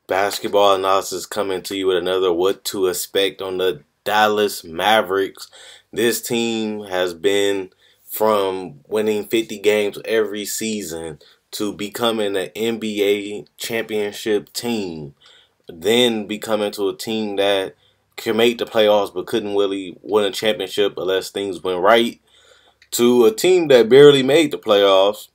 Basketball analysis coming to you with another what to expect on the Dallas Mavericks. This team has been from winning 50 games every season to becoming an NBA championship team, then becoming to a team that can make the playoffs but couldn't really win a championship unless things went right, to a team that barely made the playoffs,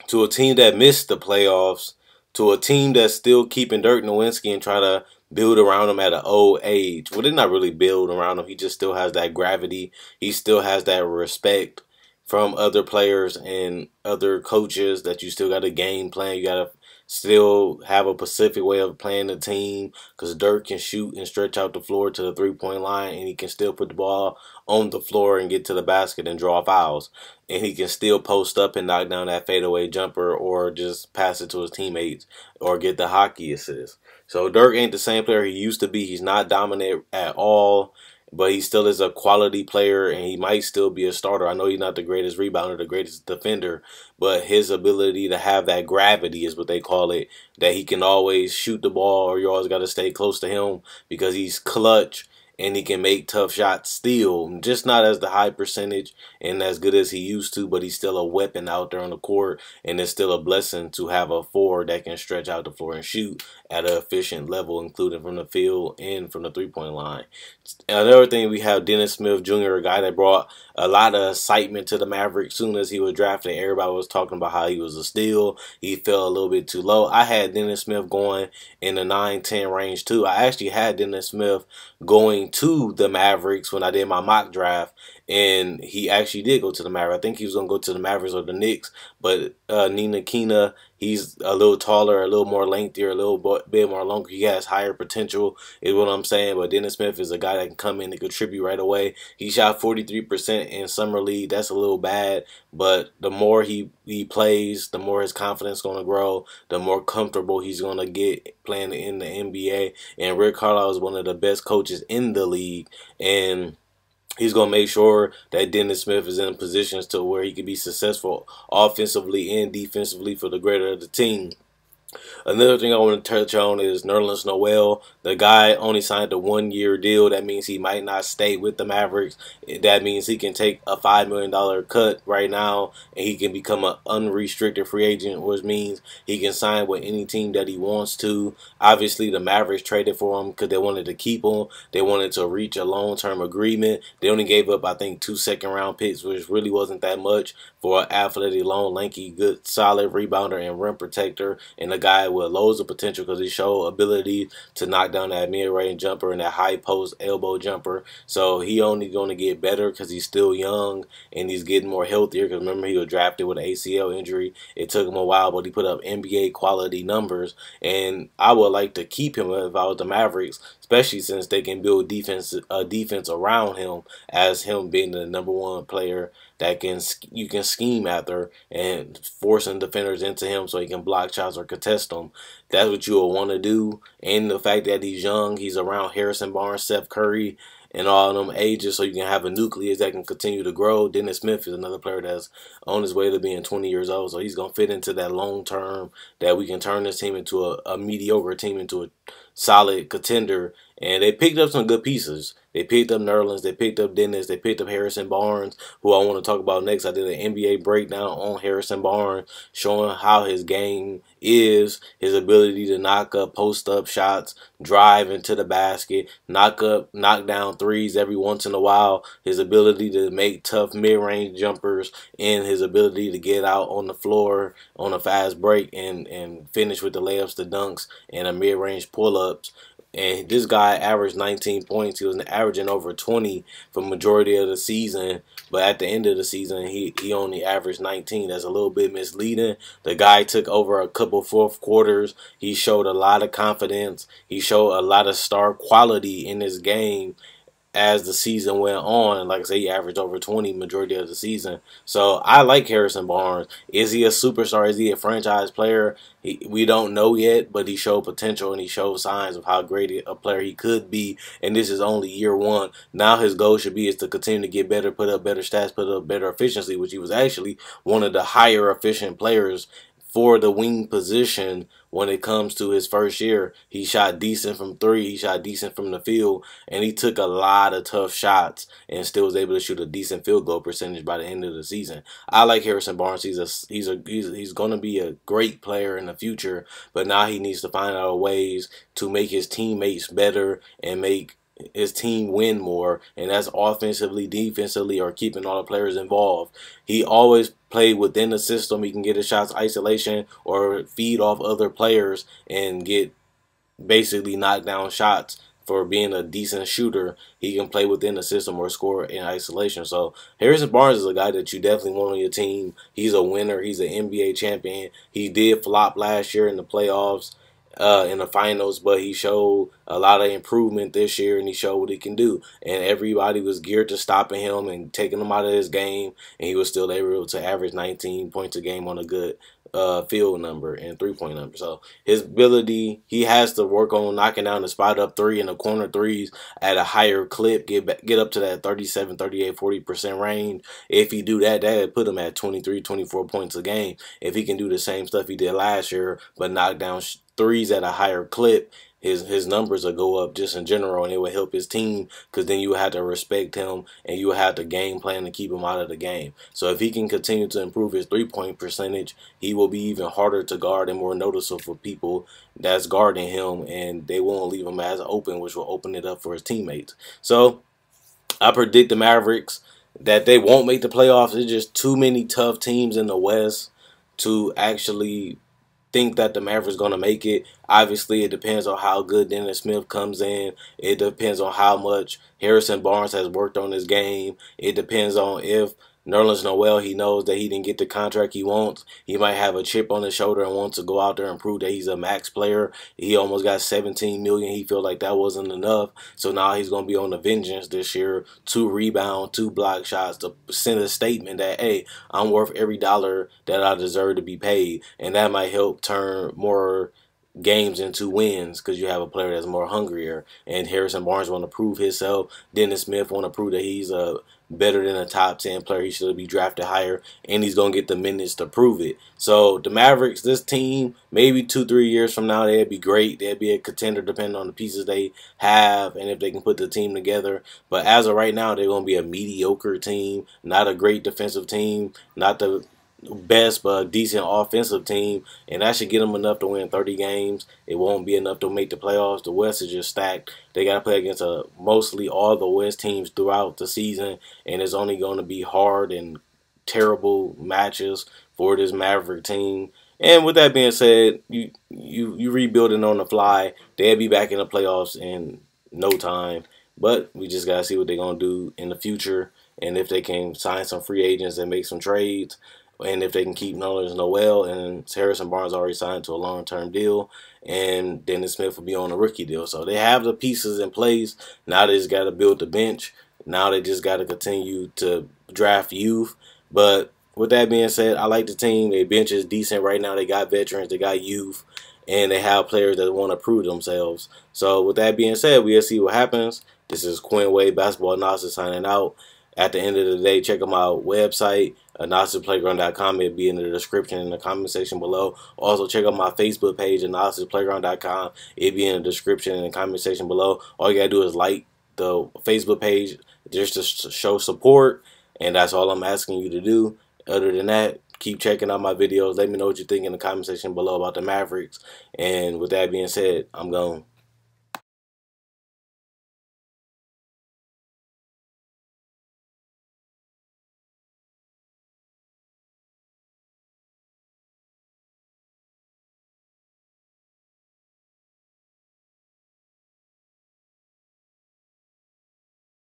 to a team that missed the playoffs, to a team that's still keeping Dirk Nowitzki and try to build around him at an old age. Well, they're not really build around him. He just still has that gravity. He still has that respect from other players and other coaches that you still got a game plan. You got to still have a specific way of playing the team because Dirk can shoot and stretch out the floor to the three-point line, and he can still put the ball on the floor and get to the basket and draw fouls. And he can still post up and knock down that fadeaway jumper or just pass it to his teammates or get the hockey assist. So Dirk ain't the same player he used to be. He's not dominant at all, but he still is a quality player, and he might still be a starter. I know he's not the greatest rebounder, the greatest defender, but his ability to have that gravity is what they call it, that he can always shoot the ball or you always got to stay close to him because he's clutch and he can make tough shots still, just not as the high percentage and as good as he used to, but he's still a weapon out there on the court, and it's still a blessing to have a forward that can stretch out the floor and shoot at an efficient level, including from the field and from the three-point line. Another thing, we have Dennis Smith Jr., a guy that brought a lot of excitement to the Mavericks. Soon as he was drafted, everybody was talking about how he was a steal. He fell a little bit too low. I had Dennis Smith going in the 9-10 range too. I actually had Dennis Smith going to the Mavericks when I did my mock draft, and he actually did go to the Mavericks. I think he was going to go to the Mavericks or the Knicks, but Nina Kina, he's a little taller, a little more lengthier, a little bit more longer. He has higher potential, is what I'm saying. But Dennis Smith is a guy that can come in and contribute right away. He shot 43% in summer league. That's a little bad, but the more he plays, the more his confidence is going to grow, the more comfortable he's going to get playing in the NBA. And Rick Carlisle is one of the best coaches in the league, and he's going to make sure that Dennis Smith is in positions to where he can be successful offensively and defensively for the greater of the team. Another thing I want to touch on is Nerlens Noel. The guy only signed a 1-year deal. That means he might not stay with the Mavericks. That means he can take a $5 million cut right now, and he can become an unrestricted free agent, which means he can sign with any team that he wants to. Obviously, the Mavericks traded for him because they wanted to keep him. They wanted to reach a long-term agreement. They only gave up, I think, 2 second-round picks, which really wasn't that much for an athletic, long, lanky, good, solid rebounder and rim protector, and a guy with loads of potential because he showed ability to knock down that mid-range jumper and that high post elbow jumper. So he only going to get better because he's still young and he's getting more healthier. Because remember, he was drafted with an ACL injury. It took him a while, but he put up NBA quality numbers. And I would like to keep him if I was the Mavericks, especially since they can build defense around him, as him being the #1 player that you can scheme after and forcing defenders into him so he can block shots or contest them. That's what you will want to do. And the fact that he's young, he's around Harrison Barnes, Seth Curry, and all of them ages, so you can have a nucleus that can continue to grow. Dennis Smith is another player that's on his way to being 20 years old, so he's going to fit into that long term that we can turn this team into a mediocre team into a solid contender. And they picked up some good pieces. They picked up Nerlens, they picked up Dennis, they picked up Harrison Barnes, who I want to talk about next. I did an NBA breakdown on Harrison Barnes, showing how his game is, his ability to knock up post-up shots, drive into the basket, knock down threes every once in a while, his ability to make tough mid-range jumpers, and his ability to get out on the floor on a fast break and finish with the layups, the dunks, and a mid-range pull-ups. And this guy averaged 19 points. He was averaging over 20 for the majority of the season. But at the end of the season, he only averaged 19. That's a little bit misleading. The guy took over a couple fourth quarters. He showed a lot of confidence. He showed a lot of star quality in his game as the season went on. Like I say, he averaged over 20 majority of the season. So I like Harrison Barnes. Is he a superstar? Is he a franchise player? We don't know yet, but he showed potential and he showed signs of how great a player he could be. And this is only year 1. Now his goal should be is to continue to get better, put up better stats, put up better efficiency, which he was actually one of the higher efficient players for the wing position when it comes to his first year. He shot decent from three. He shot decent from the field, and he took a lot of tough shots and still was able to shoot a decent field goal percentage by the end of the season. I like Harrison Barnes. He's going to be a great player in the future, but now he needs to find out ways to make his teammates better and make his team win more, and that's offensively, defensively, or keeping all the players involved. He always played within the system. He can get his shots isolation or feed off other players and get basically knock down shots. For being a decent shooter, he can play within the system or score in isolation. So Harrison Barnes is a guy that you definitely want on your team. He's a winner. He's an NBA champion. He did flop last year in the playoffs, in the finals, but he showed a lot of improvement this year, and he showed what he can do. And everybody was geared to stopping him and taking him out of his game, and he was still able to average 19 points a game on a good field number and three-point number. So his ability, he has to work on knocking down the spot up three and the corner threes at a higher clip, get up to that 37, 38, 40% range. If he do that, that would put him at 23, 24 points a game. If he can do the same stuff he did last year, but knock down threes at a higher clip, his numbers will go up just in general, and it will help his team, because then you will have to respect him and you will have to game plan to keep him out of the game. So if he can continue to improve his three-point percentage, he will be even harder to guard and more noticeable for people that's guarding him, and they won't leave him as open, which will open it up for his teammates. So I predict the Mavericks that they won't make the playoffs. There's just too many tough teams in the West to actually think that the Mavericks going to make it. Obviously, it depends on how good Dennis Smith comes in. It depends on how much Harrison Barnes has worked on his game. It depends on if Nerlens Noel, he knows that he didn't get the contract he wants. He might have a chip on his shoulder and wants to go out there and prove that he's a max player. He almost got $17 million. He felt like that wasn't enough. So now he's going to be on the vengeance this year. 2 rebounds, 2 block shots to send a statement that, hey, I'm worth every dollar that I deserve to be paid. And that might help turn more games into wins, because you have a player that's more hungrier. And Harrison Barnes want to prove himself. Dennis Smith want to prove that he's better than a top 10 player. He should be drafted higher, and he's going to get the minutes to prove it. So the Mavericks, this team, maybe 2-3 years from now, they'd be great. They'd be a contender depending on the pieces they have and if they can put the team together. But as of right now, they're going to be a mediocre team, not a great defensive team, not the best but a decent offensive team, and that should get them enough to win 30 games. It won't be enough to make the playoffs. The West is just stacked. They got to play against mostly all the West teams throughout the season, and it's only going to be hard and terrible matches for this Maverick team. And with that being said, you rebuilding on the fly. They'll be back in the playoffs in no time, but we just got to see what they're going to do in the future, and if they can sign some free agents and make some trades, and if they can keep Nerlens Noel, and Harrison Barnes already signed to a long-term deal, and Dennis Smith will be on a rookie deal. So they have the pieces in place. Now they just got to build the bench. Now they just got to continue to draft youth. But with that being said, I like the team. Their bench is decent right now. They got veterans, they got youth, and they have players that want to prove themselves. So with that being said, we'll see what happens. This is Quinn Wade, Basketball Analysis, signing out. At the end of the day, check out my website, analysisplayground.com. It'll be in the description in the comment section below. Also, check out my Facebook page, analysisplayground.com. It'll be in the description in the comment section below. All you got to do is like the Facebook page just to show support, and that's all I'm asking you to do. Other than that, keep checking out my videos. Let me know what you think in the comment section below about the Mavericks. And with that being said, I'm gone.